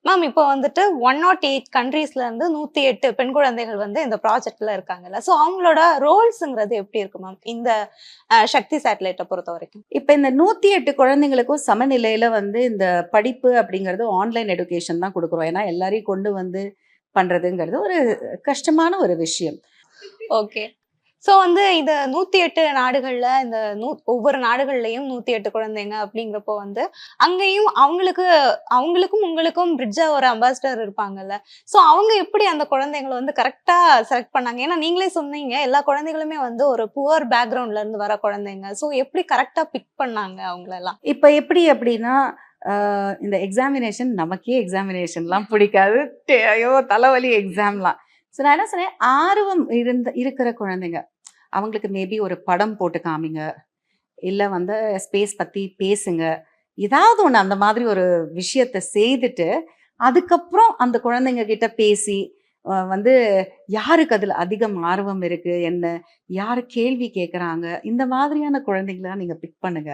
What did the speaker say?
Ma'am இப்போ வந்துட்டு 108 கண்ட்ரீஸ்ல இருந்து 108 பெண் குழந்தைகள் வந்து இந்த ப்ராஜெக்ட்ல இருக்காங்கல்ல. ஸோ அவங்களோட ரோல்ஸ்ங்கிறது எப்படி இருக்கு மேம்? இந்த சக்தி சேட்டலைட்ட பொறுத்தவரைக்கும். இப்ப இந்த 108 குழந்தைங்களுக்கும் சமநிலையில வந்து இந்த படிப்பு அப்படிங்கிறது ஆன்லைன் எடுகேஷன் தான் குடுக்குறோம். ஏன்னா, எல்லாரையும் கொண்டு வந்து பண்றதுங்கிறது ஒரு கஷ்டமான ஒரு விஷயம். ஓகே. ஸோ வந்து இது 108 நாடுகள்ல இந்த ஒவ்வொரு நாடுகள்லயும் 108 குழந்தைங்க அப்படிங்கிறப்போ வந்து, அங்கேயும் அவங்களுக்கும் உங்களுக்கும் பிரிட்ஜா ஒரு அம்பாசிடர் இருப்பாங்கல்ல. ஸோ அவங்க எப்படி அந்த குழந்தைங்கள வந்து கரெக்ட்டா செலக்ட் பண்ணாங்க? ஏன்னா நீங்களே சொன்னீங்க, எல்லா குழந்தைகளுமே வந்து ஒரு புவர் பேக்ரவுண்ட்ல இருந்து வர குழந்தைங்க. ஸோ எப்படி கரெக்ட்டா பிக் பண்ணாங்க அவங்களெல்லாம்? இப்ப எப்படி அப்படின்னா, இந்த எக்ஸாமினேஷன் நமக்கே எக்ஸாமினேஷன்லாம் பிடிக்காது. ஐயோ! தலைவலி எக்ஸாம்லாம். ஸோ நான் என்ன சொன்னேன், ஆர்வம் இருக்கிற குழந்தைங்க. அவங்களுக்கு மேபி ஒரு படம் போட்டு காமிங்க. இல்ல வந்து ஸ்பேஸ் பத்தி பேசுங்க. ஏதாவது ஒண்ணு அந்த மாதிரி ஒரு விஷயத்த செய்துட்டு, அதுக்கப்புறம் அந்த குழந்தைங்க கிட்ட பேசி, வந்து யாருக்கு அதுல அதிகம் ஆர்வம் இருக்கு? என்ன? யாரு கேள்வி கேட்கறாங்க? இந்த மாதிரியான குழந்தைங்கள நீங்க பிக் பண்ணுங்க.